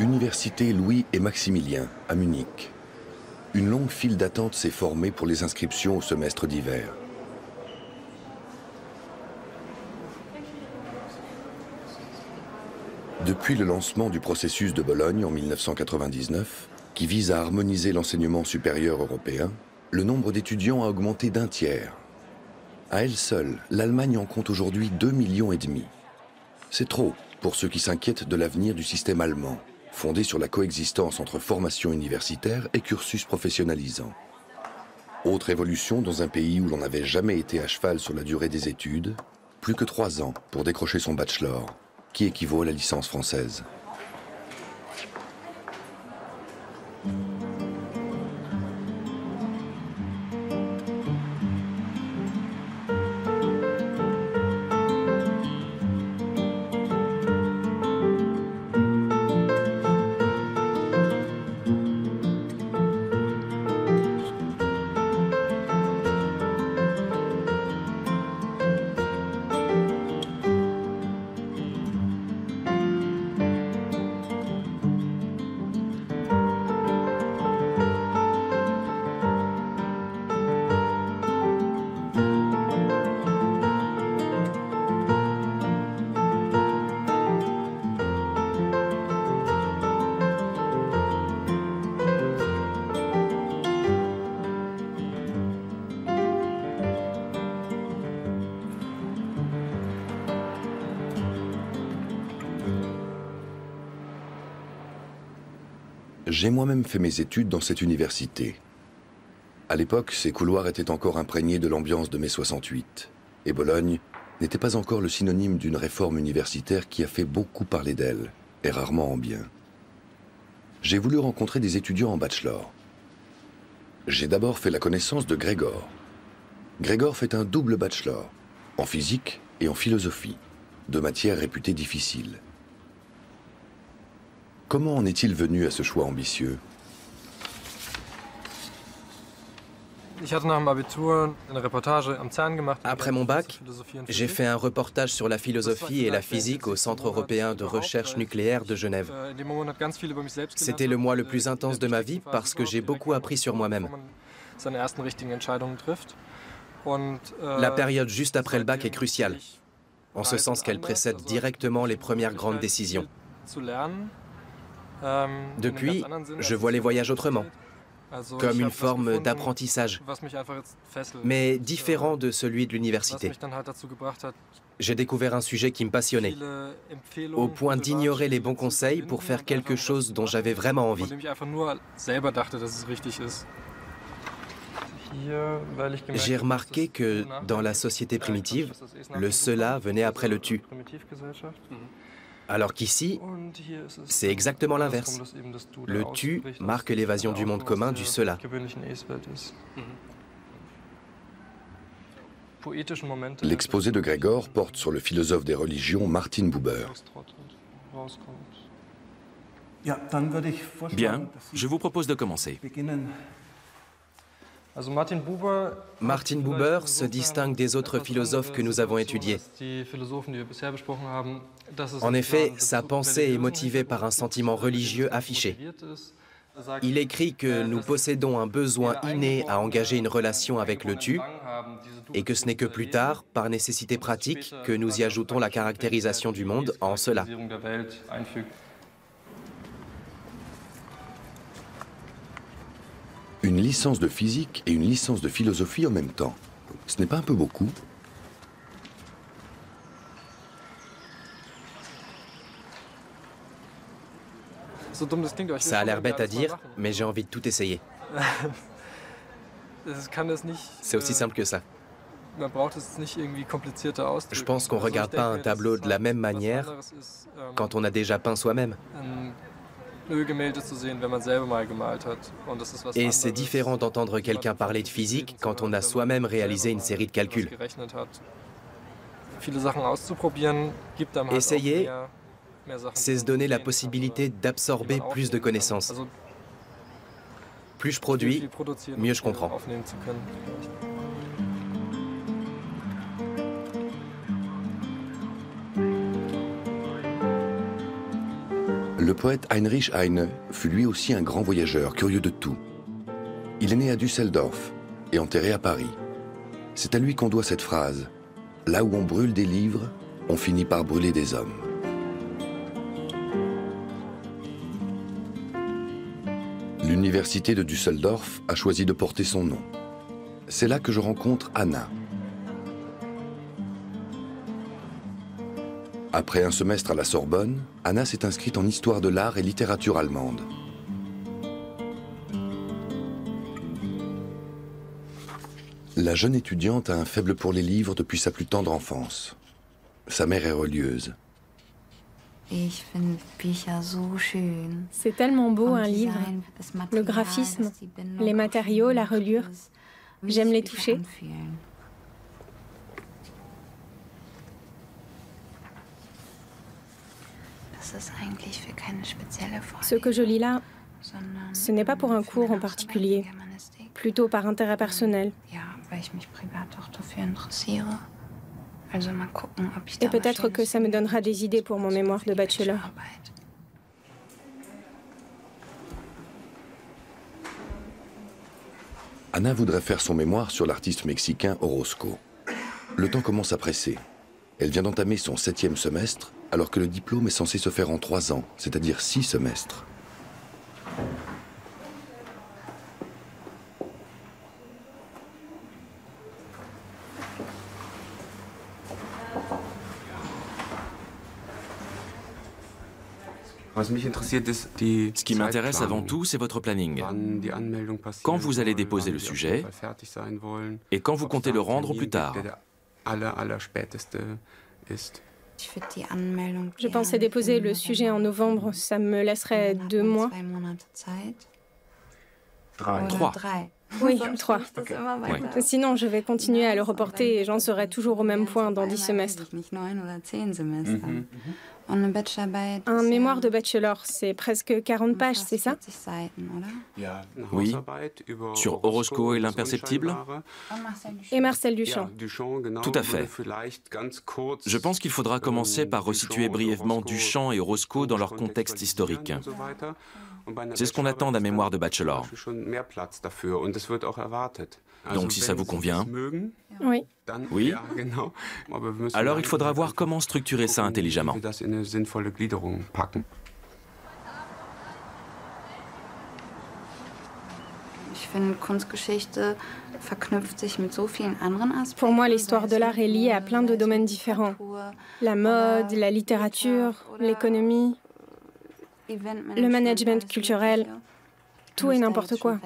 Université Louis et Maximilien, à Munich. Une longue file d'attente s'est formée pour les inscriptions au semestre d'hiver. Depuis le lancement du processus de Bologne en 1999, qui vise à harmoniser l'enseignement supérieur européen, le nombre d'étudiants a augmenté d'1 tiers. À elle seule, l'Allemagne en compte aujourd'hui 2,5 millions. C'est trop pour ceux qui s'inquiètent de l'avenir du système allemand, fondé sur la coexistence entre formation universitaire et cursus professionnalisant. Autre évolution dans un pays où l'on n'avait jamais été à cheval sur la durée des études, plus que 3 ans pour décrocher son bachelor, qui équivaut à la licence française. J'ai moi-même fait mes études dans cette université. À l'époque, ces couloirs étaient encore imprégnés de l'ambiance de mai 68. Et Bologne n'était pas encore le synonyme d'une réforme universitaire qui a fait beaucoup parler d'elle, et rarement en bien. J'ai voulu rencontrer des étudiants en bachelor. J'ai d'abord fait la connaissance de Gregor. Gregor fait un double bachelor, en physique et en philosophie, 2 matières réputées difficiles. Comment en est-il venu à ce choix ambitieux? Après mon bac, j'ai fait un reportage sur la philosophie et la physique au Centre européen de recherche nucléaire de Genève. C'était le mois le plus intense de ma vie parce que j'ai beaucoup appris sur moi-même. La période juste après le bac est cruciale, en ce sens qu'elle précède directement les premières grandes décisions. Depuis, je vois les voyages autrement, comme une forme d'apprentissage, mais différent de celui de l'université. J'ai découvert un sujet qui me passionnait, au point d'ignorer les bons conseils pour faire quelque chose dont j'avais vraiment envie. J'ai remarqué que, dans la société primitive, le cela venait après le tu. Alors qu'ici, c'est exactement l'inverse. Le tu marque l'évasion du monde commun du cela. L'exposé de Gregor porte sur le philosophe des religions Martin Buber. Bien, je vous propose de commencer. Martin Buber se distingue des autres philosophes que nous avons étudiés. En effet, sa pensée est motivée par un sentiment religieux affiché. Il écrit que nous possédons un besoin inné à engager une relation avec le tu, et que ce n'est que plus tard, par nécessité pratique, que nous y ajoutons la caractérisation du monde en cela. Une licence de physique et une licence de philosophie en même temps. Ce n'est pas un peu beaucoup? Ça a l'air bête à dire, mais j'ai envie de tout essayer. C'est aussi simple que ça. Je pense qu'on ne regarde pas un tableau de la même manière quand on a déjà peint soi-même. Et c'est différent d'entendre quelqu'un parler de physique quand on a soi-même réalisé une série de calculs. Essayer, c'est se donner la possibilité d'absorber plus de connaissances. Plus je produis, mieux je comprends. Le poète Heinrich Heine fut lui aussi un grand voyageur, curieux de tout. Il est né à Düsseldorf et enterré à Paris. C'est à lui qu'on doit cette phrase « Là où on brûle des livres, on finit par brûler des hommes ». L'université de Düsseldorf a choisi de porter son nom. C'est là que je rencontre Anna. Après un semestre à la Sorbonne, Anna s'est inscrite en histoire de l'art et littérature allemande. La jeune étudiante a un faible pour les livres depuis sa plus tendre enfance. Sa mère est relieuse. C'est tellement beau un livre, le graphisme, les matériaux, la reliure. J'aime les toucher. Ce que je lis là, ce n'est pas pour un cours en particulier, plutôt par intérêt personnel. Et peut-être que ça me donnera des idées pour mon mémoire de bachelor. Anna voudrait faire son mémoire sur l'artiste mexicain Orozco. Le temps commence à presser. Elle vient d'entamer son 7e semestre, alors que le diplôme est censé se faire en 3 ans, c'est-à-dire 6 semestres. Ce qui m'intéresse avant tout, c'est votre planning. Quand vous allez déposer le sujet et quand vous comptez le rendre au plus tard. Je pensais déposer le sujet en novembre, ça me laisserait 2 mois. 3. Oui, 3. Oui. Sinon, je vais continuer à le reporter et j'en serai toujours au même point dans 10 semestres. Un mémoire de bachelor, c'est presque 40 pages, c'est ça? Oui, sur Orozco et l'imperceptible. Et Marcel Duchamp. Tout à fait. Je pense qu'il faudra commencer par resituer brièvement Duchamp et Orozco dans leur contexte historique. C'est ce qu'on attend d'un mémoire de bachelor. Donc si ça vous convient. Oui. Oui. Alors il faudra voir comment structurer ça intelligemment. Pour moi, l'histoire de l'art est liée à plein de domaines différents. La mode, la littérature, l'économie, le management culturel, tout et n'importe quoi.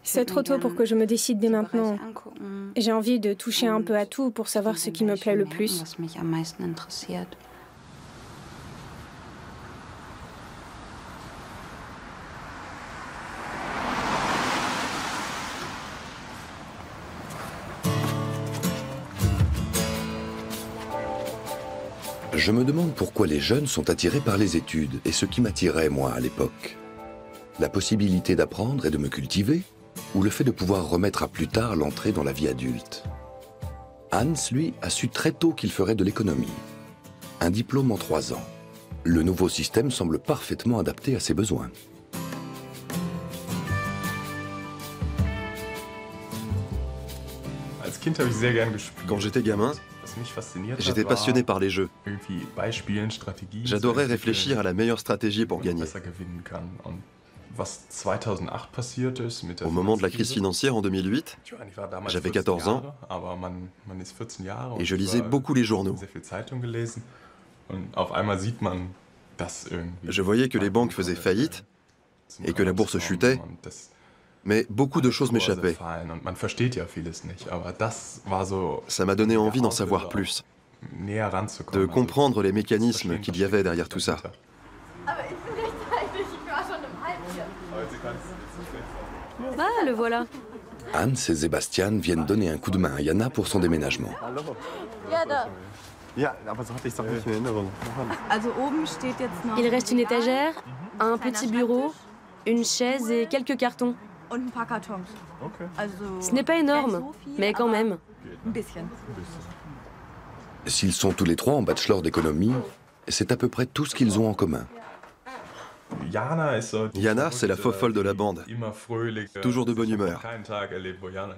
C'est trop tôt pour que je me décide dès maintenant. J'ai envie de toucher un peu à tout pour savoir ce qui me plaît le plus. Je me demande pourquoi les jeunes sont attirés par les études et ce qui m'attirait, moi, à l'époque. La possibilité d'apprendre et de me cultiver, ou le fait de pouvoir remettre à plus tard l'entrée dans la vie adulte. Hans, lui, a su très tôt qu'il ferait de l'économie. Un diplôme en 3 ans. Le nouveau système semble parfaitement adapté à ses besoins. Quand j'étais gamin, j'étais passionné par les jeux. J'adorais réfléchir à la meilleure stratégie pour gagner. Au moment de la crise financière en 2008, j'avais 14 ans et je lisais beaucoup les journaux. Je voyais que les banques faisaient faillite et que la bourse chutait, mais beaucoup de choses m'échappaient. Ça m'a donné envie d'en savoir plus, de comprendre les mécanismes qu'il y avait derrière tout ça. Ah, le voilà. Hans et Sebastian viennent donner un coup de main à Jana pour son déménagement. Il reste une étagère, un petit bureau, une chaise et quelques cartons. Ce n'est pas énorme, mais quand même. S'ils sont tous les 3 en bachelor d'économie, c'est à peu près tout ce qu'ils ont en commun. Yana, c'est la fofolle de la bande. Toujours de bonne humeur.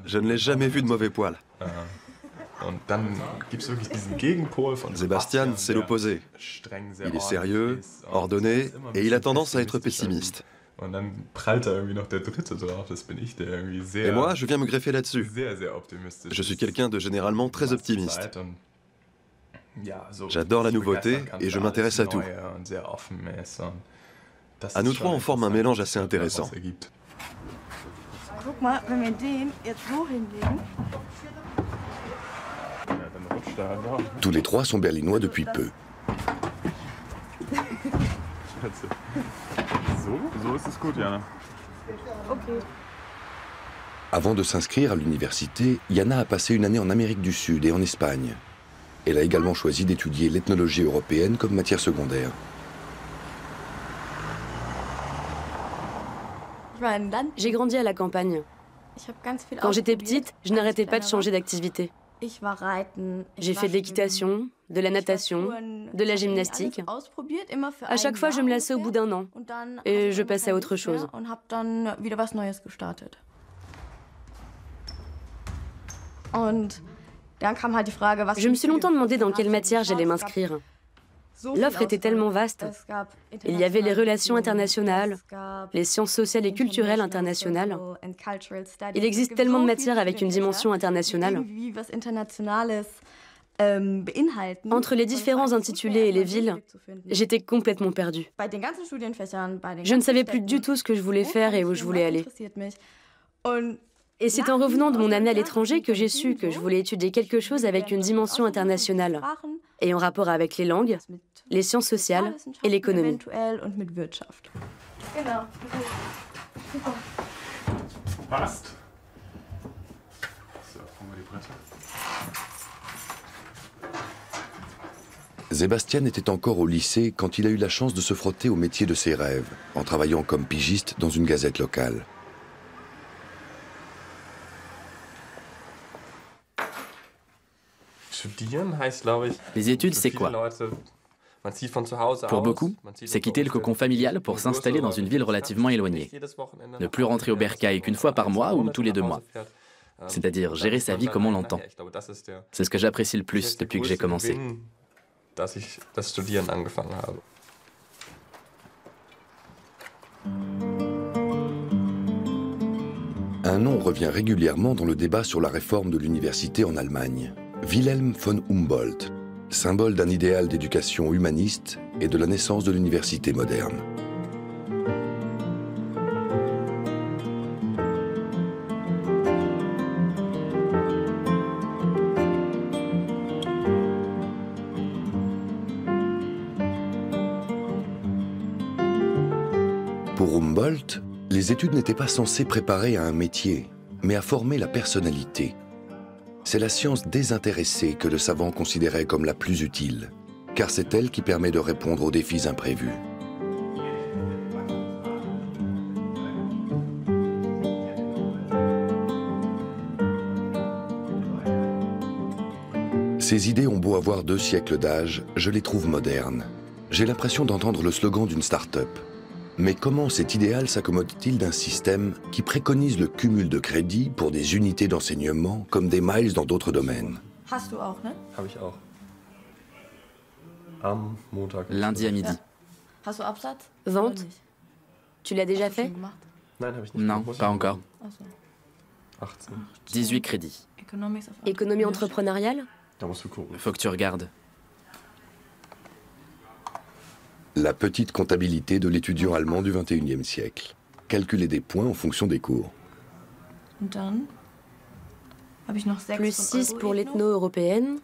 Je ne l'ai jamais vu de mauvais poil. Sebastian, c'est l'opposé. Il est sérieux, ordonné, et il a tendance à être pessimiste. Et moi, je viens me greffer là-dessus. Je suis quelqu'un de généralement très optimiste. J'adore la nouveauté et je m'intéresse à tout. À nous trois, on forme un mélange assez intéressant. Tous les trois sont berlinois depuis peu. Avant de s'inscrire à l'université, Yana a passé une année en Amérique du Sud et en Espagne. Elle a également choisi d'étudier l'ethnologie européenne comme matière secondaire. J'ai grandi à la campagne. Quand j'étais petite, je n'arrêtais pas de changer d'activité. J'ai fait de l'équitation, de la natation, de la gymnastique. À chaque fois, je me lassais au bout d'un an et je passais à autre chose. Je me suis longtemps demandé dans quelle matière j'allais m'inscrire. L'offre était tellement vaste. Il y avait les relations internationales, les sciences sociales et culturelles internationales. Il existe tellement de matières avec une dimension internationale. Entre les différents intitulés et les villes, j'étais complètement perdue. Je ne savais plus du tout ce que je voulais faire et où je voulais aller. Et c'est en revenant de mon année à l'étranger que j'ai su que je voulais étudier quelque chose avec une dimension internationale et en rapport avec les langues, les sciences sociales et l'économie. Sebastian était encore au lycée quand il a eu la chance de se frotter au métier de ses rêves, en travaillant comme pigiste dans une gazette locale. Les études, c'est quoi? Pour beaucoup, c'est quitter le cocon familial pour s'installer dans une ville relativement éloignée. Ne plus rentrer au bercail qu'une fois par mois ou tous les 2 mois. C'est-à-dire gérer sa vie comme on l'entend. C'est ce que j'apprécie le plus depuis que j'ai commencé. Un nom revient régulièrement dans le débat sur la réforme de l'université en Allemagne. Wilhelm von Humboldt, symbole d'un idéal d'éducation humaniste et de la naissance de l'université moderne. Pour Humboldt, les études n'étaient pas censées préparer à un métier, mais à former la personnalité. C'est la science désintéressée que le savant considérait comme la plus utile, car c'est elle qui permet de répondre aux défis imprévus. Ces idées ont beau avoir 2 siècles d'âge, je les trouve modernes. J'ai l'impression d'entendre le slogan d'une start-up. Mais comment cet idéal s'accommode-t-il d'un système qui préconise le cumul de crédits pour des unités d'enseignement comme des miles dans d'autres domaines? Lundi à midi. Vente? Tu l'as déjà fait? Non, pas encore. 18 crédits. Économie entrepreneuriale? Faut que tu regardes. La petite comptabilité de l'étudiant allemand du XXIe siècle. Calculer des points en fonction des cours. Plus 6 pour l'ethno-européenne.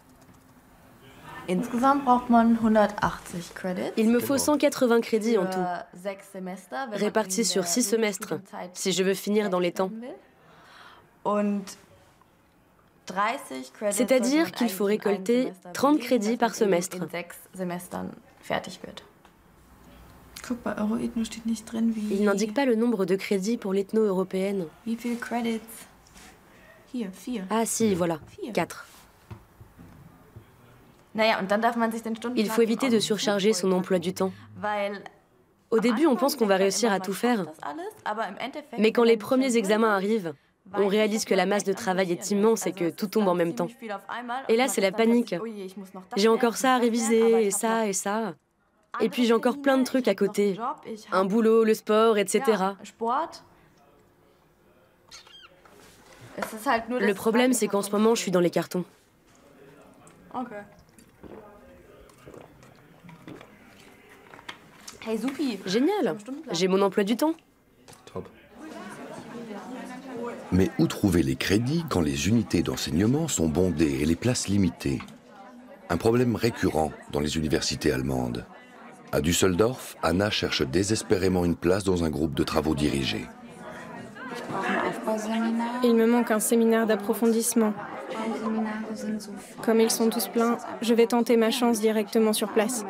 Il me faut 180 crédits en tout, répartis sur 6 semestres, si je veux finir dans les temps. C'est-à-dire qu'il faut récolter 30 crédits par semestre. Il n'indique pas le nombre de crédits pour l'ethno-européenne. Ah si, voilà, 4. Il faut éviter de surcharger son emploi du temps. Au début, on pense qu'on va réussir à tout faire. Mais quand les premiers examens arrivent, on réalise que la masse de travail est immense et que tout tombe en même temps. Et là, c'est la panique. J'ai encore ça à réviser, et ça, et ça. Et puis j'ai encore plein de trucs à côté. Un boulot, le sport, etc. Le problème, c'est qu'en ce moment, je suis dans les cartons. Génial, j'ai mon emploi du temps. Mais où trouver les crédits quand les unités d'enseignement sont bondées et les places limitées? Un problème récurrent dans les universités allemandes. À Düsseldorf, Anna cherche désespérément une place dans un groupe de travaux dirigés. Il me manque un séminaire d'approfondissement. Comme ils sont tous pleins, je vais tenter ma chance directement sur place.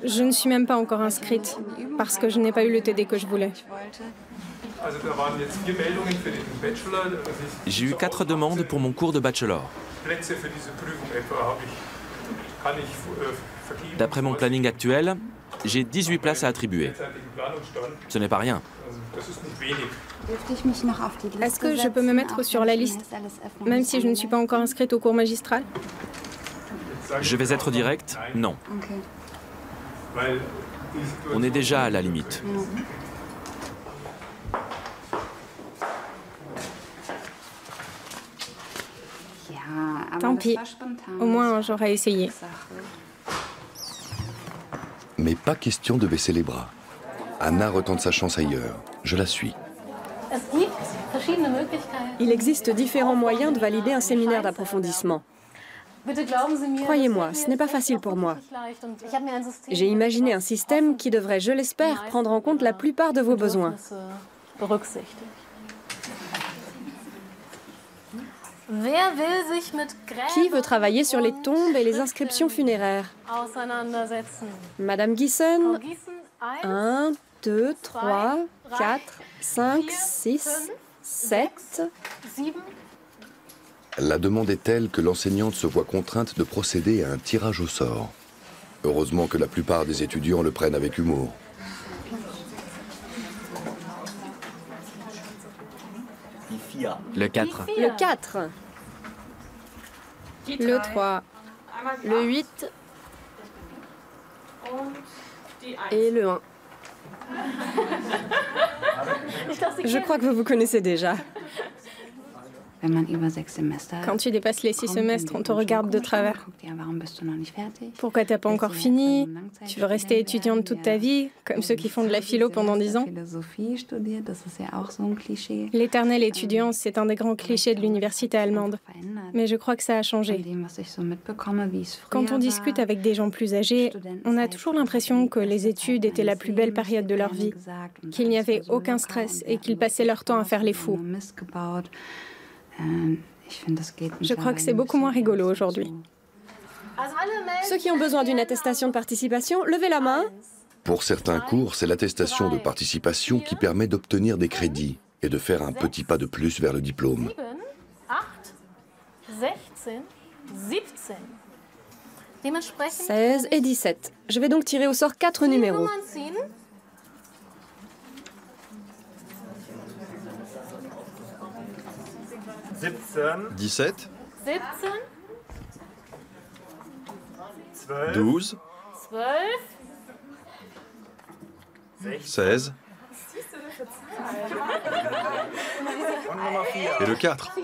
Je ne suis même pas encore inscrite, parce que je n'ai pas eu le TD que je voulais. J'ai eu 4 demandes pour mon cours de bachelor. D'après mon planning actuel, j'ai 18 places à attribuer. Ce n'est pas rien. Est-ce que je peux me mettre sur la liste, même si je ne suis pas encore inscrite au cours magistral? Je vais être direct, non. On est déjà à la limite. Tant pis, au moins j'aurai essayé. Mais pas question de baisser les bras. Anna retente sa chance ailleurs. Je la suis. Il existe différents moyens de valider un séminaire d'approfondissement. Croyez-moi, ce n'est pas facile pour moi. J'ai imaginé un système qui devrait, je l'espère, prendre en compte la plupart de vos besoins. Qui veut travailler sur les tombes et les inscriptions funéraires? Madame Gissen, 1, 2, 3, 4, 5, 6, 7... La demande est telle que l'enseignante se voit contrainte de procéder à un tirage au sort. Heureusement que la plupart des étudiants le prennent avec humour. Le 4. Le 4. Le 3. Le 8 et le 1. Je crois que vous vous connaissez déjà. Quand tu dépasses les 6 semestres, on te regarde de travers. Pourquoi t'as pas encore fini? Tu veux rester étudiante toute ta vie, comme ceux qui font de la philo pendant 10 ans? L'éternel étudiant, c'est un des grands clichés de l'université allemande. Mais je crois que ça a changé. Quand on discute avec des gens plus âgés, on a toujours l'impression que les études étaient la plus belle période de leur vie, qu'il n'y avait aucun stress et qu'ils passaient leur temps à faire les fous. Je crois que c'est beaucoup moins rigolo aujourd'hui. Ceux qui ont besoin d'une attestation de participation, levez la main. Pour certains cours, c'est l'attestation de participation qui permet d'obtenir des crédits et de faire un petit pas de plus vers le diplôme. 16 et 17. Je vais donc tirer au sort 4 numéros. 17. 12. 16. Et le 4.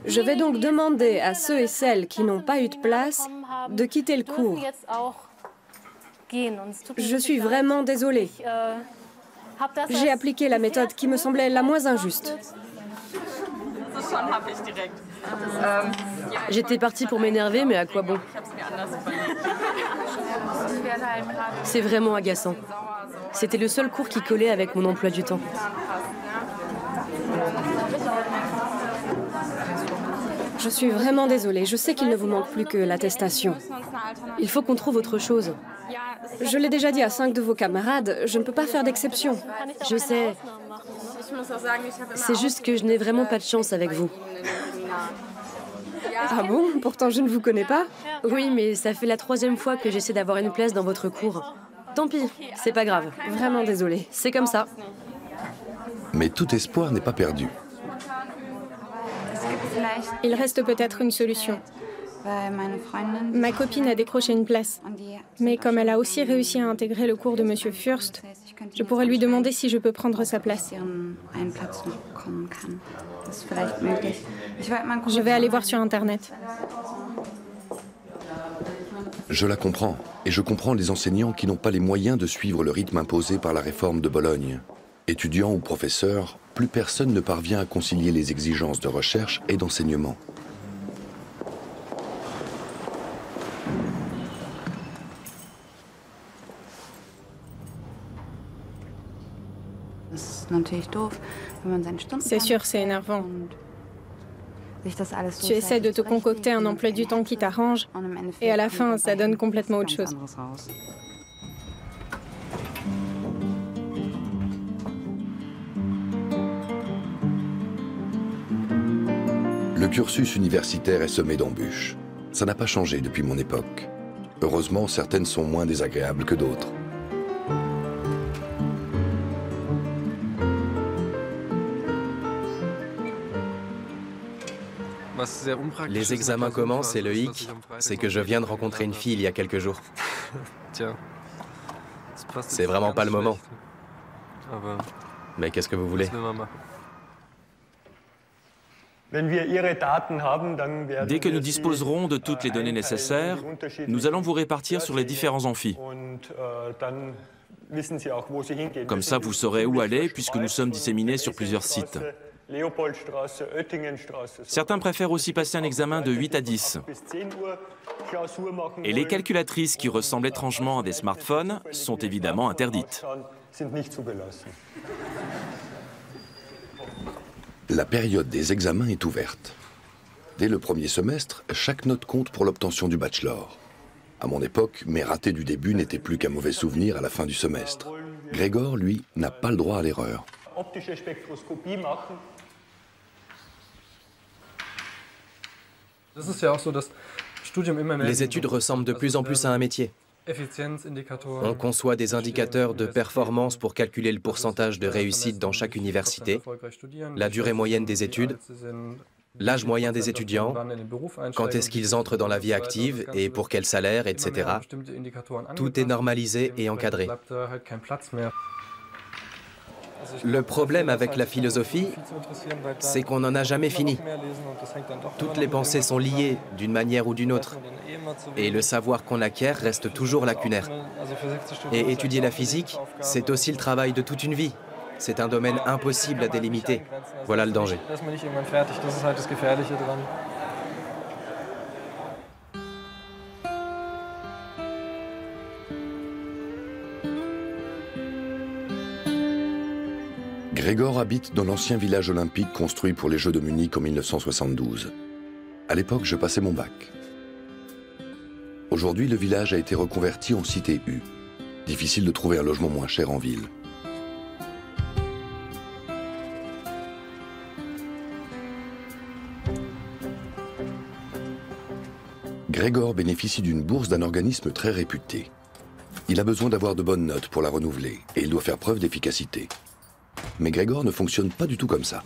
Je vais donc demander à ceux et celles qui n'ont pas eu de place de quitter le cours. Je suis vraiment désolée. J'ai appliqué la méthode qui me semblait la moins injuste. J'étais partie pour m'énerver, mais à quoi bon? C'est vraiment agaçant. C'était le seul cours qui collait avec mon emploi du temps. Je suis vraiment désolée. Je sais qu'il ne vous manque plus que l'attestation. Il faut qu'on trouve autre chose. Je l'ai déjà dit à 5 de vos camarades, je ne peux pas faire d'exception. Je sais. C'est juste que je n'ai vraiment pas de chance avec vous. Ah bon? Pourtant, je ne vous connais pas. Oui, mais ça fait la 3e fois que j'essaie d'avoir une place dans votre cours. Tant pis, c'est pas grave. Vraiment désolée. C'est comme ça. Mais tout espoir n'est pas perdu. Il reste peut-être une solution. Ma copine a décroché une place, mais comme elle a aussi réussi à intégrer le cours de Monsieur Fürst, je pourrais lui demander si je peux prendre sa place. Je vais aller voir sur Internet. Je la comprends, et je comprends les enseignants qui n'ont pas les moyens de suivre le rythme imposé par la réforme de Bologne. Étudiants ou professeurs, plus personne ne parvient à concilier les exigences de recherche et d'enseignement. C'est sûr, c'est énervant. Tu essaies de te concocter un emploi du temps qui t'arrange, et à la fin, ça donne complètement autre chose. Le cursus universitaire est semé d'embûches. Ça n'a pas changé depuis mon époque. Heureusement, certaines sont moins désagréables que d'autres. Les examens commencent et le hic, c'est que je viens de rencontrer une fille il y a quelques jours. C'est vraiment pas le moment. Mais qu'est-ce que vous voulez? Dès que nous disposerons de toutes les données nécessaires, nous allons vous répartir sur les différents amphis. Comme ça, vous saurez où aller puisque nous sommes disséminés sur plusieurs sites. Certains préfèrent aussi passer un examen de 8 à 10. Et les calculatrices qui ressemblent étrangement à des smartphones sont évidemment interdites. La période des examens est ouverte. Dès le premier semestre, chaque note compte pour l'obtention du bachelor. À mon époque, mes ratés du début n'étaient plus qu'un mauvais souvenir à la fin du semestre. Gregor, lui, n'a pas le droit à l'erreur. Les études ressemblent de plus en plus à un métier. On conçoit des indicateurs de performance pour calculer le pourcentage de réussite dans chaque université, la durée moyenne des études, l'âge moyen des étudiants, quand est-ce qu'ils entrent dans la vie active et pour quel salaire, etc. Tout est normalisé et encadré. Le problème avec la philosophie, c'est qu'on n'en a jamais fini. Toutes les pensées sont liées d'une manière ou d'une autre. Et le savoir qu'on acquiert reste toujours lacunaire. Et étudier la physique, c'est aussi le travail de toute une vie. C'est un domaine impossible à délimiter. Voilà le danger. Gregor habite dans l'ancien village olympique construit pour les Jeux de Munich en 1972. À l'époque, je passais mon bac. Aujourd'hui, le village a été reconverti en cité U. Difficile de trouver un logement moins cher en ville. Gregor bénéficie d'une bourse d'un organisme très réputé. Il a besoin d'avoir de bonnes notes pour la renouveler et il doit faire preuve d'efficacité. Mais Gregor ne fonctionne pas du tout comme ça.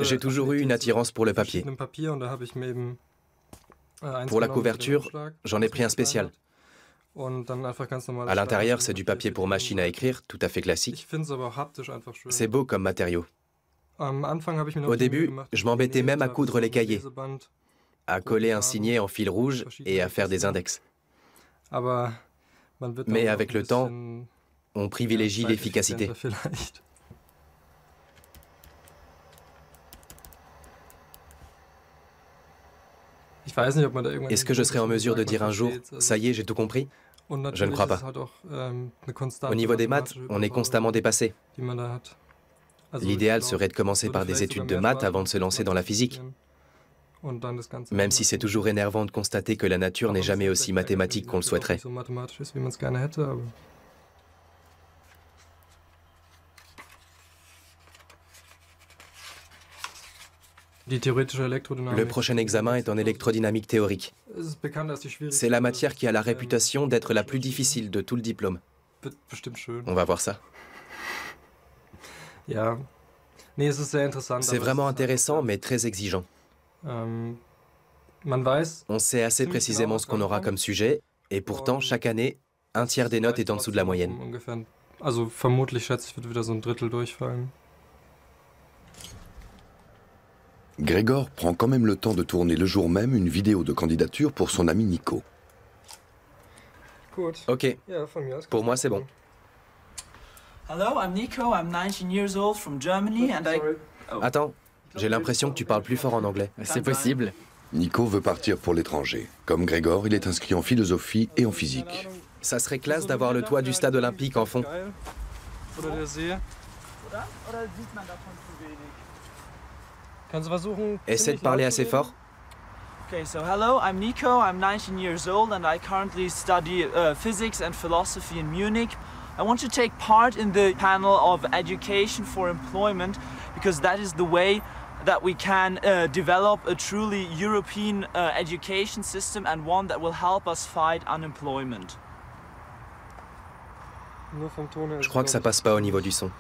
J'ai toujours eu une attirance pour le papier. Pour la couverture, j'en ai pris un spécial. À l'intérieur, c'est du papier pour machine à écrire, tout à fait classique. C'est beau comme matériau. Au début, je m'embêtais même à coudre les cahiers, à coller un signet en fil rouge et à faire des index. Mais avec le temps, on privilégie l'efficacité. Est-ce que je serai en mesure de dire un jour « ça y est, j'ai tout compris » ? Je ne crois pas. Au niveau des maths, on est constamment dépassé. L'idéal serait de commencer par des études de maths avant de se lancer dans la physique. Même si c'est toujours énervant de constater que la nature n'est jamais aussi mathématique qu'on le souhaiterait. Le prochain examen est en électrodynamique théorique. C'est la matière qui a la réputation d'être la plus difficile de tout le diplôme. On va voir ça. C'est vraiment intéressant, mais très exigeant. On sait assez précisément ce qu'on aura comme sujet, et pourtant, chaque année, un tiers des notes est en dessous de la moyenne. Gregor prend quand même le temps de tourner le jour même une vidéo de candidature pour son ami Nico. Ok, pour moi c'est bon. Attends, j'ai l'impression que tu parles plus fort en anglais. C'est possible. Nico veut partir pour l'étranger. Comme Gregor, il est inscrit en philosophie et en physique. Ça serait classe d'avoir le toit du stade olympique en fond. Essaie de parler assez fort. Okay, so hello, I'm Nico, I'm 19 years old and I currently study physics and philosophy in Munich. I want to take part in the panel of education for employment because that is the way that we can develop a truly European education system and one that will help us fight unemployment. Je crois que ça passe pas au niveau du son.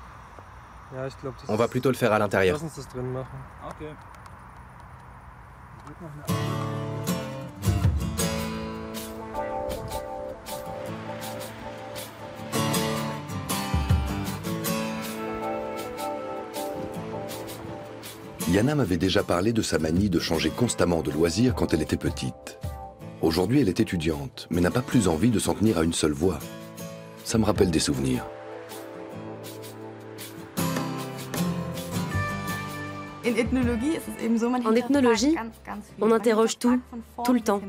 On va plutôt le faire à l'intérieur. Yana m'avait déjà parlé de sa manie de changer constamment de loisir quand elle était petite. Aujourd'hui, elle est étudiante, mais n'a pas plus envie de s'en tenir à une seule voie. Ça me rappelle des souvenirs. En ethnologie, on interroge tout, tout le temps.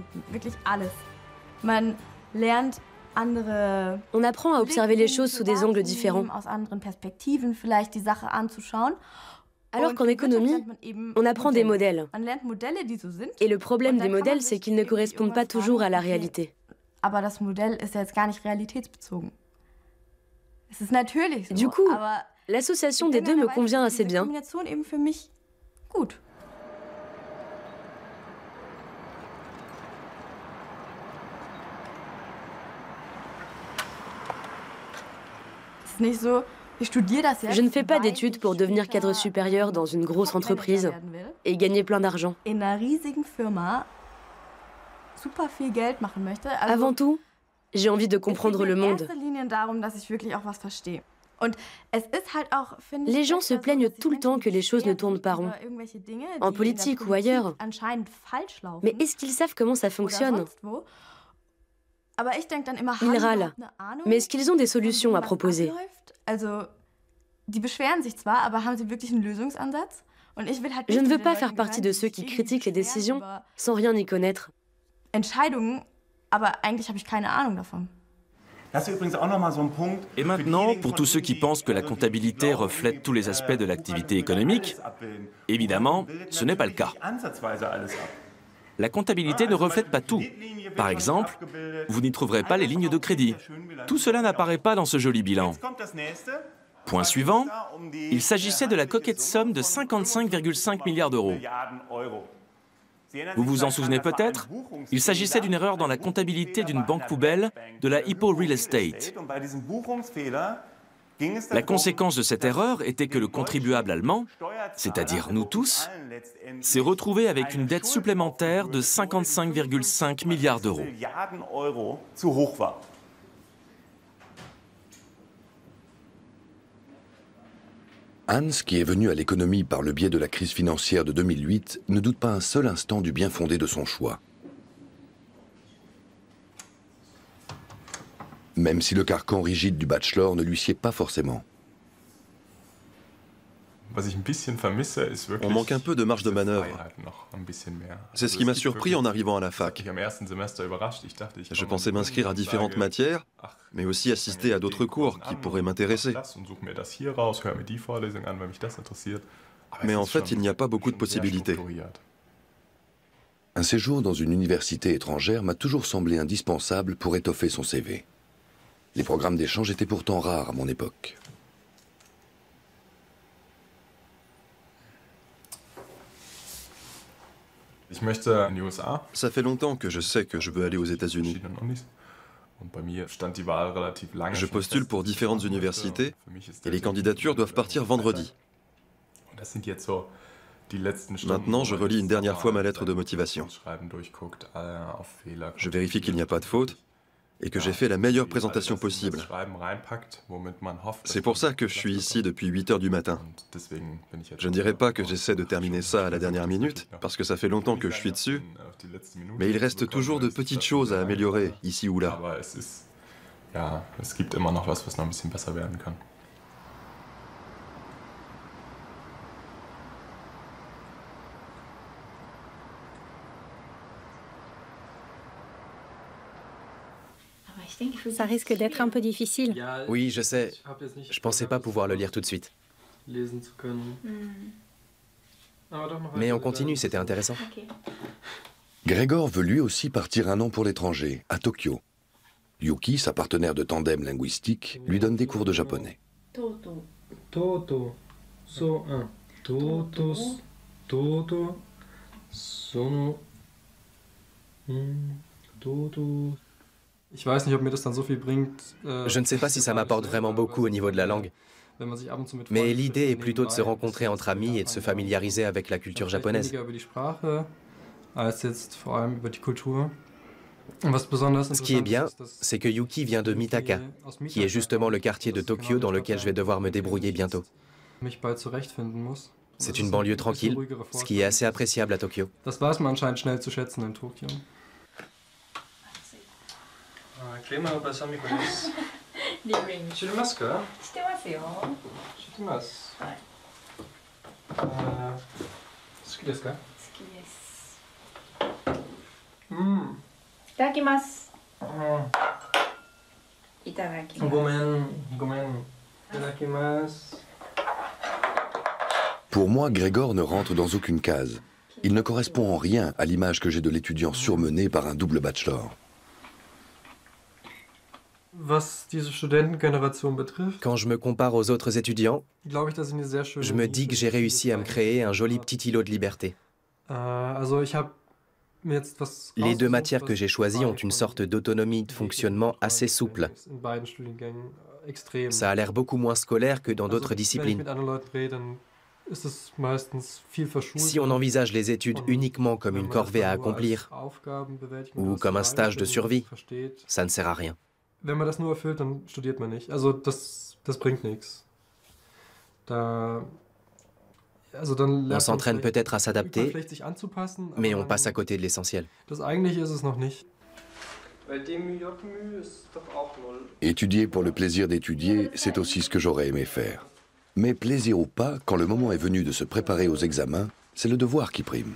On apprend à observer les choses sous des angles différents. Alors qu'en économie, on apprend des modèles. Et le problème des modèles, c'est qu'ils ne correspondent pas toujours à la réalité. Du coup, l'association des deux me convient assez bien. Je ne fais pas d'études pour devenir cadre supérieur dans une grosse entreprise et gagner plein d'argent. Avant tout, j'ai envie de comprendre le monde. Les gens se plaignent tout le temps que les choses ne tournent pas rond, en politique ou ailleurs. Mais est-ce qu'ils savent comment ça fonctionne? Ils râlent. Mais est-ce qu'ils ont des solutions à proposer? Je ne veux pas faire partie de ceux qui critiquent les décisions sans rien y connaître. Et maintenant, pour tous ceux qui pensent que la comptabilité reflète tous les aspects de l'activité économique, évidemment, ce n'est pas le cas. La comptabilité ne reflète pas tout. Par exemple, vous n'y trouverez pas les lignes de crédit. Tout cela n'apparaît pas dans ce joli bilan. Point suivant, il s'agissait de la coquette somme de 55,5 milliards d'euros. Vous vous en souvenez peut-être? Il s'agissait d'une erreur dans la comptabilité d'une banque poubelle de la Hypo Real Estate. La conséquence de cette erreur était que le contribuable allemand, c'est-à-dire nous tous, s'est retrouvé avec une dette supplémentaire de 55,5 milliards d'euros. Hans, qui est venu à l'économie par le biais de la crise financière de 2008, ne doute pas un seul instant du bien fondé de son choix. Même si le carcan rigide du bachelor ne lui sied pas forcément. On manque un peu de marge de manœuvre. C'est ce qui m'a surpris en arrivant à la fac. Je pensais m'inscrire à différentes matières, mais aussi assister à d'autres cours qui pourraient m'intéresser. Mais en fait, il n'y a pas beaucoup de possibilités. Un séjour dans une université étrangère m'a toujours semblé indispensable pour étoffer son CV. Les programmes d'échange étaient pourtant rares à mon époque. Ça fait longtemps que je sais que je veux aller aux États-Unis. Je postule pour différentes universités et les candidatures doivent partir vendredi. Maintenant, je relis une dernière fois ma lettre de motivation. Je vérifie qu'il n'y a pas de faute et que j'ai fait la meilleure présentation possible. C'est pour ça que je suis ici depuis 8 heures du matin. Je ne dirais pas que j'essaie de terminer ça à la dernière minute, parce que ça fait longtemps que je suis dessus, mais il reste toujours de petites choses à améliorer, ici ou là. Ça risque d'être un peu difficile. Oui, je sais. Je pensais pas pouvoir le lire tout de suite. Mais on continue, c'était intéressant. Grégor veut lui aussi partir un an pour l'étranger, à Tokyo. Yuki, sa partenaire de tandem linguistique, lui donne des cours de japonais. Je ne sais pas si ça m'apporte vraiment beaucoup au niveau de la langue. Mais l'idée est plutôt de se rencontrer entre amis et de se familiariser avec la culture japonaise. Ce qui est bien, c'est que Yuki vient de Mitaka, qui est justement le quartier de Tokyo dans lequel je vais devoir me débrouiller bientôt. C'est une banlieue tranquille, ce qui est assez appréciable à Tokyo. Pour moi, Grégor ne rentre dans aucune case. Il ne correspond en rien à l'image que j'ai de l'étudiant surmené par un double bachelor. Quand je me compare aux autres étudiants, je me dis que j'ai réussi à me créer un joli petit îlot de liberté. Les deux matières que j'ai choisies ont une sorte d'autonomie de fonctionnement assez souple. Ça a l'air beaucoup moins scolaire que dans d'autres disciplines. Si on envisage les études uniquement comme une corvée à accomplir ou comme un stage de survie, ça ne sert à rien. On s'entraîne peut-être à s'adapter, mais on passe à côté de l'essentiel. Étudier pour le plaisir d'étudier, c'est aussi ce que j'aurais aimé faire. Mais plaisir ou pas, quand le moment est venu de se préparer aux examens, c'est le devoir qui prime.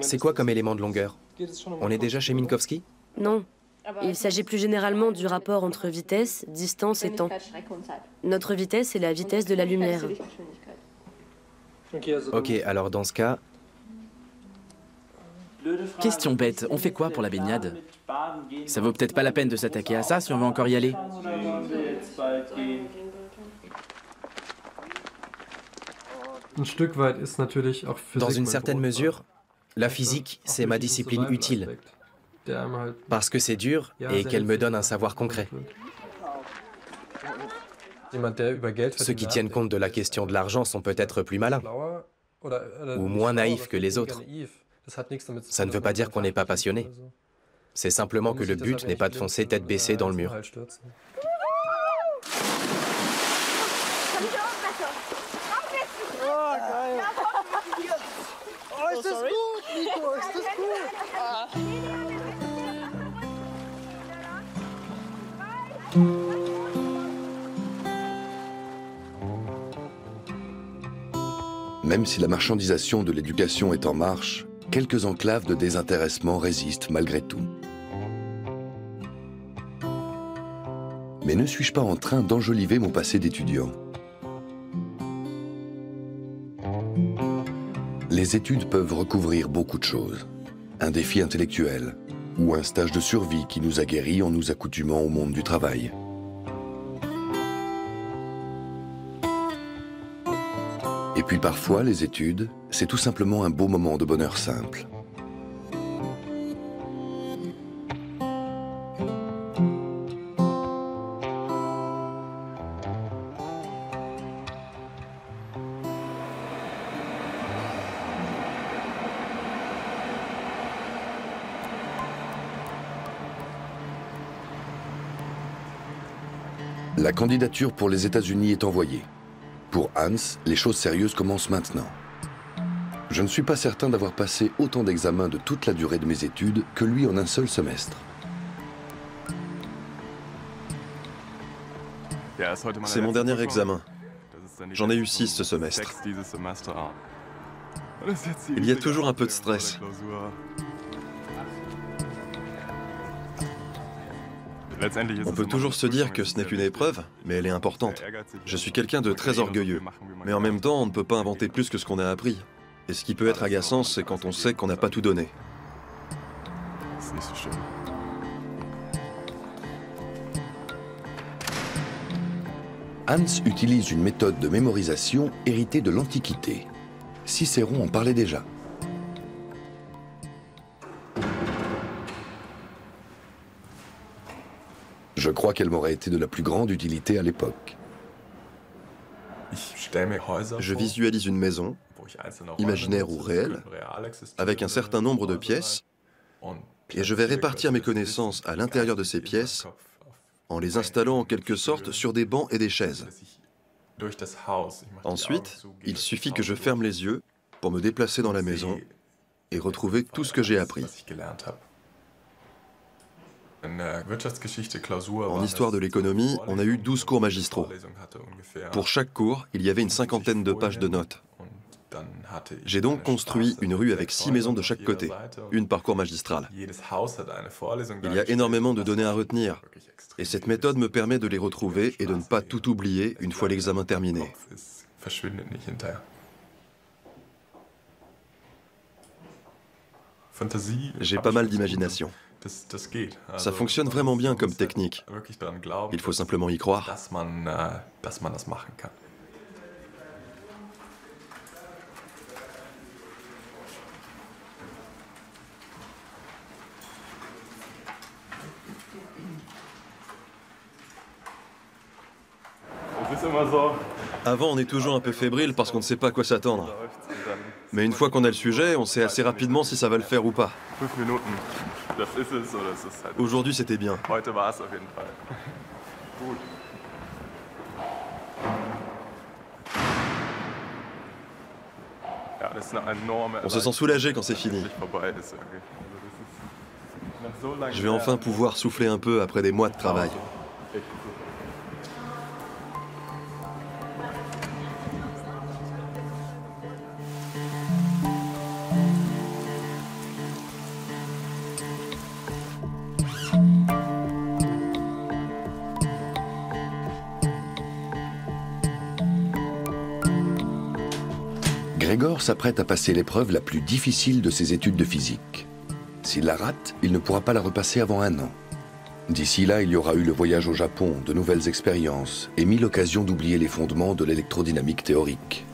C'est quoi comme élément de longueur? On est déjà chez Minkowski? Non. Il s'agit plus généralement du rapport entre vitesse, distance et temps. Notre vitesse est la vitesse de la lumière. Ok, alors dans ce cas... Question bête, on fait quoi pour la baignade? Ça vaut peut-être pas la peine de s'attaquer à ça si on veut encore y aller. Dans une certaine mesure, la physique, c'est ma discipline utile. Parce que c'est dur et qu'elle me donne un savoir concret. Ceux qui tiennent compte de la question de l'argent sont peut-être plus malins ou moins naïfs que les autres. Ça ne veut pas dire qu'on n'est pas passionné. C'est simplement que le but n'est pas de foncer tête baissée dans le mur. Même si la marchandisation de l'éducation est en marche, quelques enclaves de désintéressement résistent malgré tout. Mais ne suis-je pas en train d'enjoliver mon passé d'étudiant? Les études peuvent recouvrir beaucoup de choses. Un défi intellectuel ou un stage de survie qui nous aguerrit en nous accoutumant au monde du travail. Et puis parfois, les études, c'est tout simplement un beau moment de bonheur simple. La candidature pour les États-Unis est envoyée. Pour Hans, les choses sérieuses commencent maintenant. Je ne suis pas certain d'avoir passé autant d'examens de toute la durée de mes études que lui en un seul semestre. C'est mon dernier examen. J'en ai eu 6 ce semestre. Il y a toujours un peu de stress. On peut toujours se dire que ce n'est qu'une épreuve, mais elle est importante. Je suis quelqu'un de très orgueilleux. Mais en même temps, on ne peut pas inventer plus que ce qu'on a appris. Et ce qui peut être agaçant, c'est quand on sait qu'on n'a pas tout donné. Hans utilise une méthode de mémorisation héritée de l'Antiquité. Cicéron en parlait déjà. Je crois qu'elle m'aurait été de la plus grande utilité à l'époque. Je visualise une maison, imaginaire ou réelle, avec un certain nombre de pièces, et je vais répartir mes connaissances à l'intérieur de ces pièces en les installant en quelque sorte sur des bancs et des chaises. Ensuite, il suffit que je ferme les yeux pour me déplacer dans la maison et retrouver tout ce que j'ai appris. En histoire de l'économie, on a eu 12 cours magistraux. Pour chaque cours, il y avait une cinquantaine de pages de notes. J'ai donc construit une rue avec 6 maisons de chaque côté, une par cours magistral. Il y a énormément de données à retenir, et cette méthode me permet de les retrouver et de ne pas tout oublier une fois l'examen terminé. J'ai pas mal d'imagination. Ça fonctionne vraiment bien comme technique. Il faut simplement y croire. Avant, on est toujours un peu fébrile parce qu'on ne sait pas à quoi s'attendre. Mais une fois qu'on a le sujet, on sait assez rapidement si ça va le faire ou pas. Aujourd'hui, c'était bien. On se sent soulagé quand c'est fini. Je vais enfin pouvoir souffler un peu après des mois de travail. Grégor s'apprête à passer l'épreuve la plus difficile de ses études de physique. S'il la rate, il ne pourra pas la repasser avant 1 an. D'ici là, il y aura eu le voyage au Japon, de nouvelles expériences et 1000 occasions d'oublier les fondements de l'électrodynamique théorique.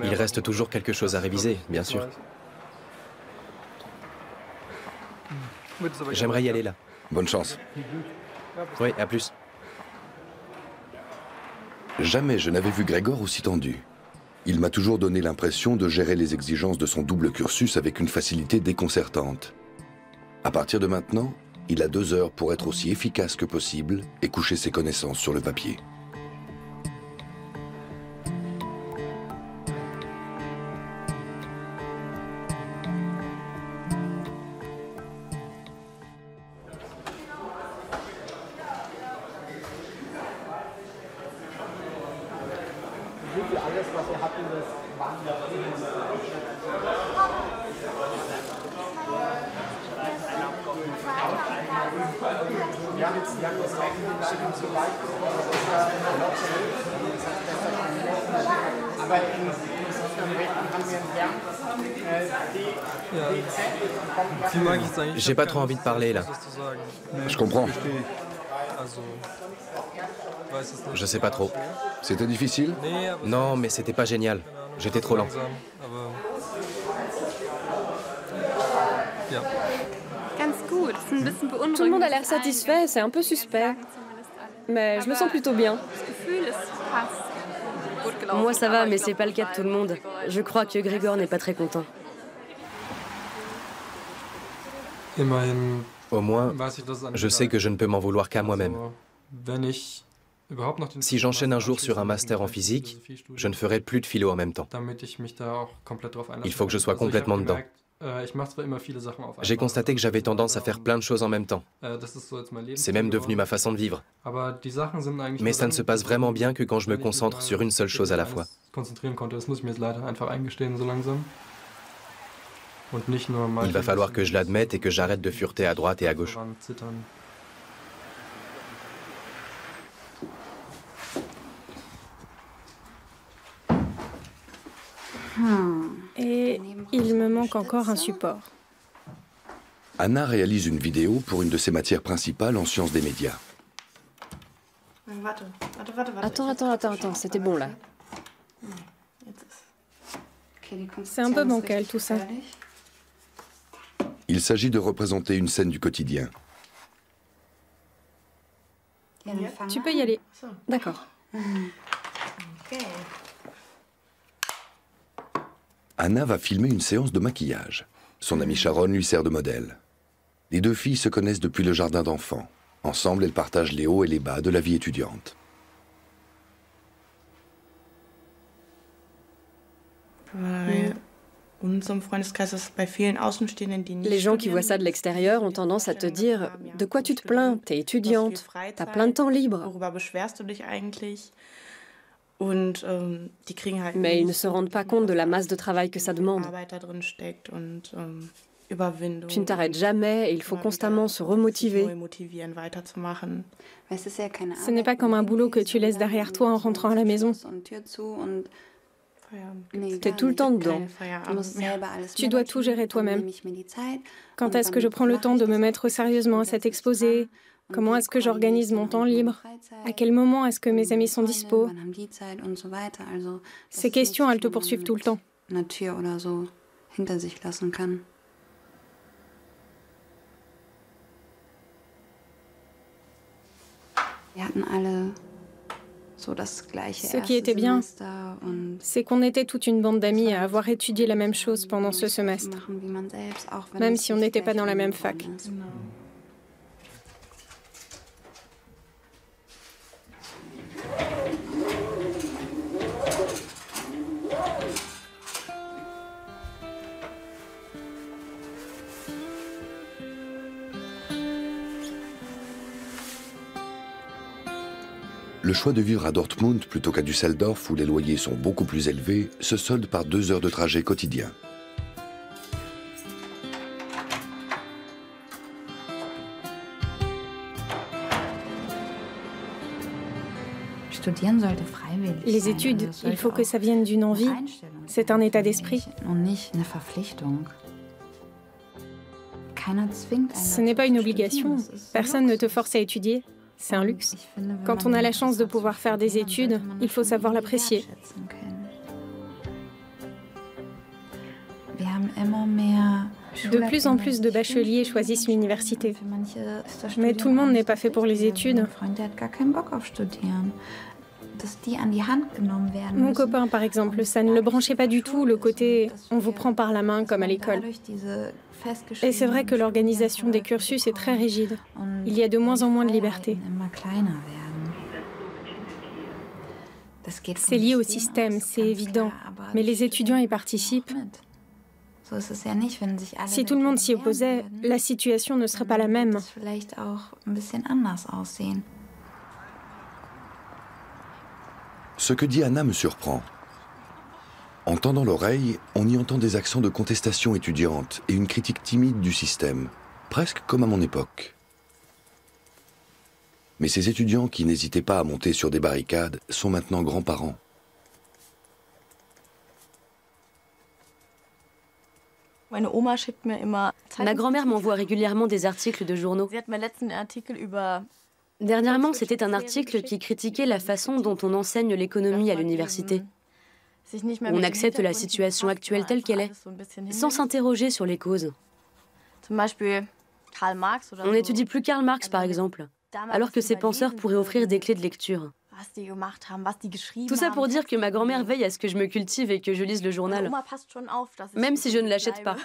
Il reste toujours quelque chose à réviser, bien sûr. J'aimerais y aller là. Bonne chance. Oui, à plus. Jamais je n'avais vu Grégor aussi tendu. Il m'a toujours donné l'impression de gérer les exigences de son double cursus avec une facilité déconcertante. À partir de maintenant, il a 2 heures pour être aussi efficace que possible et coucher ses connaissances sur le papier. J'ai pas trop envie de parler là. Je comprends. Je sais pas trop. C'était difficile? Non, mais c'était pas génial. J'étais trop lent. Tout le monde a l'air satisfait, c'est un peu suspect. Mais je me sens plutôt bien. Moi ça va, mais c'est pas le cas de tout le monde. Je crois que Grégor n'est pas très content. Au moins, je sais que je ne peux m'en vouloir qu'à moi-même. Si j'enchaîne un jour sur un master en physique, je ne ferai plus de philo en même temps. Il faut que je sois complètement dedans. J'ai constaté que j'avais tendance à faire plein de choses en même temps. C'est même devenu ma façon de vivre. Mais ça ne se passe vraiment bien que quand je me concentre sur une seule chose à la fois. Il va falloir que je l'admette et que j'arrête de fureter à droite et à gauche. Et il me manque encore un support. Anna réalise une vidéo pour une de ses matières principales en sciences des médias. Attends, c'était bon là. C'est un peu bancal tout ça. Il s'agit de représenter une scène du quotidien. Tu peux y aller. D'accord. Anna va filmer une séance de maquillage. Son amie Sharon lui sert de modèle. Les deux filles se connaissent depuis le jardin d'enfants. Ensemble, elles partagent les hauts et les bas de la vie étudiante. Les gens qui voient ça de l'extérieur ont tendance à te dire « De quoi tu te plains? T'es étudiante, t'as plein de temps libre. » Mais ils ne se rendent pas compte de la masse de travail que ça demande. Tu ne t'arrêtes jamais et il faut constamment se remotiver. Ce n'est pas comme un boulot que tu laisses derrière toi en rentrant à la maison. T'es tout le temps dedans. Tu dois tout gérer toi-même. Quand est-ce que je prends le temps de me mettre sérieusement à cet exposé? Comment est-ce que j'organise mon temps libre? À quel moment est-ce que mes amis sont dispo? Ces questions, elles te poursuivent tout le temps. Ce qui était bien, c'est qu'on était toute une bande d'amis à avoir étudié la même chose pendant ce semestre, même si on n'était pas dans la même fac. Le choix de vivre à Dortmund plutôt qu'à Düsseldorf, où les loyers sont beaucoup plus élevés, se solde par 2 heures de trajet quotidien. Les études, il faut que ça vienne d'une envie. C'est un état d'esprit. Ce n'est pas une obligation. Personne ne te force à étudier. C'est un luxe. Quand on a la chance de pouvoir faire des études, il faut savoir l'apprécier. De plus en plus de bacheliers choisissent l'université. Mais tout le monde n'est pas fait pour les études. Mon copain, par exemple, ça ne le branchait pas du tout, le côté « on vous prend par la main » comme à l'école. Et c'est vrai que l'organisation des cursus est très rigide. Il y a de moins en moins de liberté. C'est lié au système, c'est évident. Mais les étudiants y participent. Si tout le monde s'y opposait, la situation ne serait pas la même. Ce que dit Anna me surprend. En tendant l'oreille, on y entend des accents de contestation étudiante et une critique timide du système, presque comme à mon époque. Mais ces étudiants qui n'hésitaient pas à monter sur des barricades sont maintenant grands-parents. Ma grand-mère m'envoie régulièrement des articles de journaux. Dernièrement, c'était un article qui critiquait la façon dont on enseigne l'économie à l'université. On accepte la situation actuelle telle qu'elle est, sans s'interroger sur les causes. On n'étudie plus Karl Marx, par exemple, alors que ces penseurs pourraient offrir des clés de lecture. Tout ça pour dire que ma grand-mère veille à ce que je me cultive et que je lise le journal, même si je ne l'achète pas.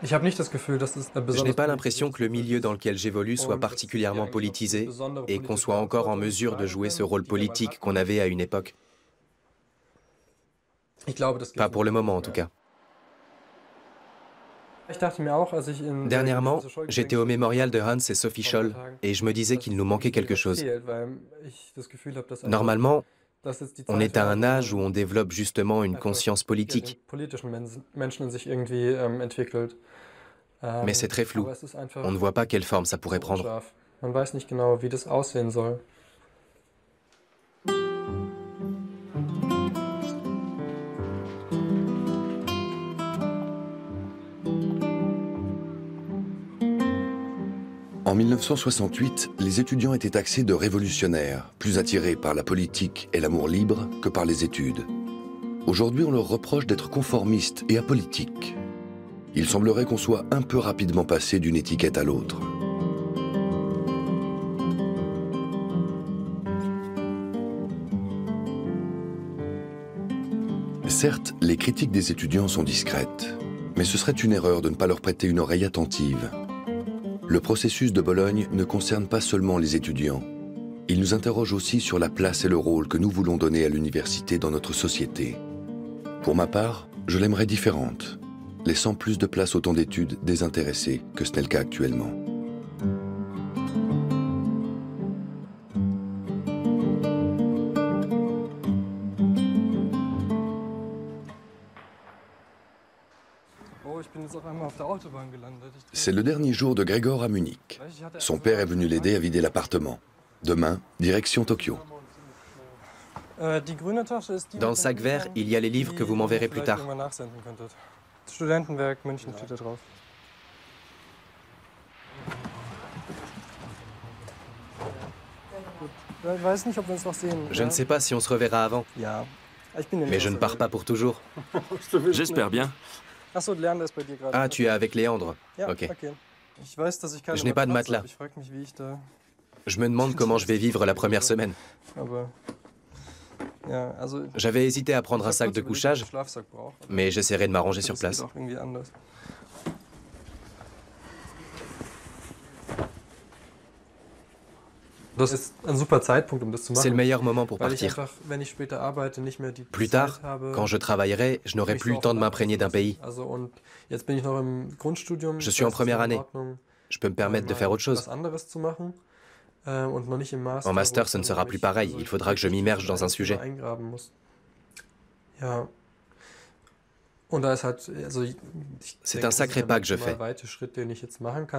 Je n'ai pas l'impression que le milieu dans lequel j'évolue soit particulièrement politisé et qu'on soit encore en mesure de jouer ce rôle politique qu'on avait à une époque. Pas pour le moment, en tout cas. Dernièrement, j'étais au mémorial de Hans et Sophie Scholl et je me disais qu'il nous manquait quelque chose. Normalement, on est à un âge où on développe justement une conscience politique. Mais c'est très flou. On ne voit pas quelle forme ça pourrait prendre. En 1968, les étudiants étaient taxés de révolutionnaires, plus attirés par la politique et l'amour libre que par les études. Aujourd'hui, on leur reproche d'être conformistes et apolitiques. Il semblerait qu'on soit un peu rapidement passé d'une étiquette à l'autre. Certes, les critiques des étudiants sont discrètes, mais ce serait une erreur de ne pas leur prêter une oreille attentive. Le processus de Bologne ne concerne pas seulement les étudiants. Il nous interroge aussi sur la place et le rôle que nous voulons donner à l'université dans notre société. Pour ma part, je l'aimerais différente, laissant plus de place au temps d'études désintéressées que ce n'est le cas actuellement. C'est le dernier jour de Gregor à Munich. Son père est venu l'aider à vider l'appartement. Demain, direction Tokyo. Dans le sac vert, il y a les livres que vous m'enverrez plus tard. Je ne sais pas si on se reverra avant, mais je ne pars pas pour toujours. J'espère bien. Ah, tu es avec Léandre. Ok. Je n'ai pas de matelas. Je me demande comment je vais vivre la première semaine. J'avais hésité à prendre un sac de couchage, mais j'essaierai de m'arranger sur place. C'est le meilleur moment pour partir. Plus tard, quand je travaillerai, je n'aurai plus le temps de m'imprégner d'un pays. Je suis en première année. Je peux me permettre de faire autre chose. En master, ce ne sera plus pareil. Il faudra que je m'immerge dans un sujet. C'est un sacré pas que je fais.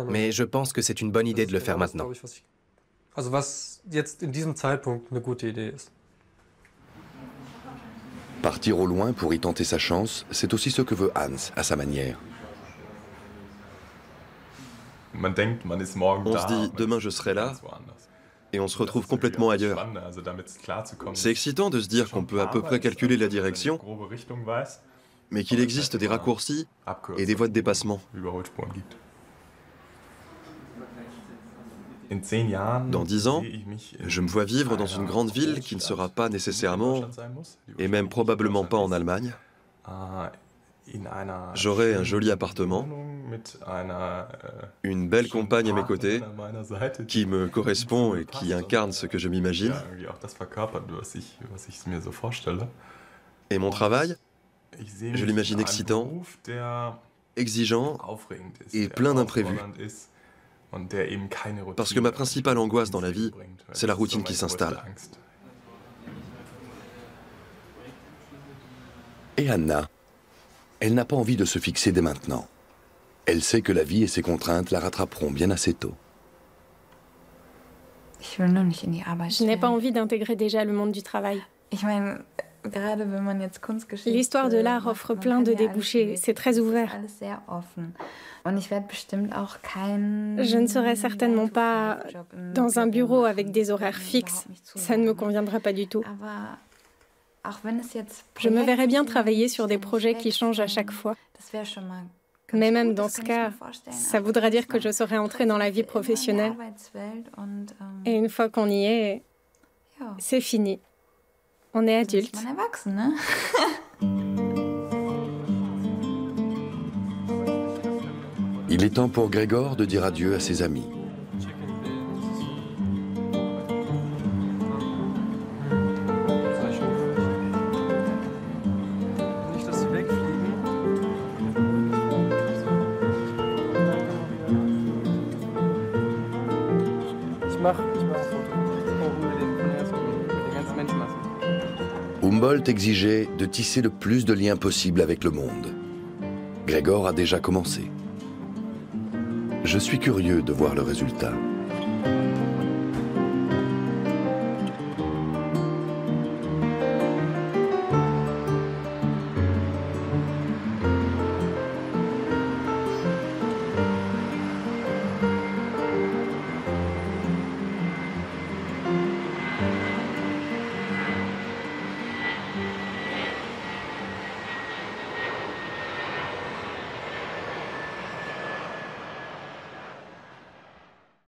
Mais je pense que c'est une bonne idée de le faire maintenant. Partir au loin pour y tenter sa chance, c'est aussi ce que veut Hans, à sa manière. On se dit, demain je serai là, et on se retrouve complètement ailleurs. C'est excitant de se dire qu'on peut à peu près calculer la direction, mais qu'il existe des raccourcis et des voies de dépassement. Dans 10 ans, je me vois vivre dans une grande ville qui ne sera pas nécessairement, et même probablement pas en Allemagne, J'aurai un joli appartement, une belle compagne à mes côtés, qui me correspond et qui incarne ce que je m'imagine. Et mon travail, je l'imagine excitant, exigeant et plein d'imprévus. Parce que ma principale angoisse dans la vie, c'est la routine qui s'installe. Et Anna, elle n'a pas envie de se fixer dès maintenant. Elle sait que la vie et ses contraintes la rattraperont bien assez tôt. Je n'ai pas envie d'intégrer déjà le monde du travail. L'histoire de l'art offre plein de débouchés, c'est très ouvert. Je ne serai certainement pas dans un bureau avec des horaires fixes, ça ne me conviendra pas du tout. Je me verrais bien travailler sur des projets qui changent à chaque fois. Mais même dans ce cas, ça voudra dire que je serai entrée dans la vie professionnelle. Et une fois qu'on y est, c'est fini. On est adulte. Il est temps pour Gregor de dire adieu à ses amis. Humboldt exigeait de tisser le plus de liens possible avec le monde. Gregor a déjà commencé. Je suis curieux de voir le résultat.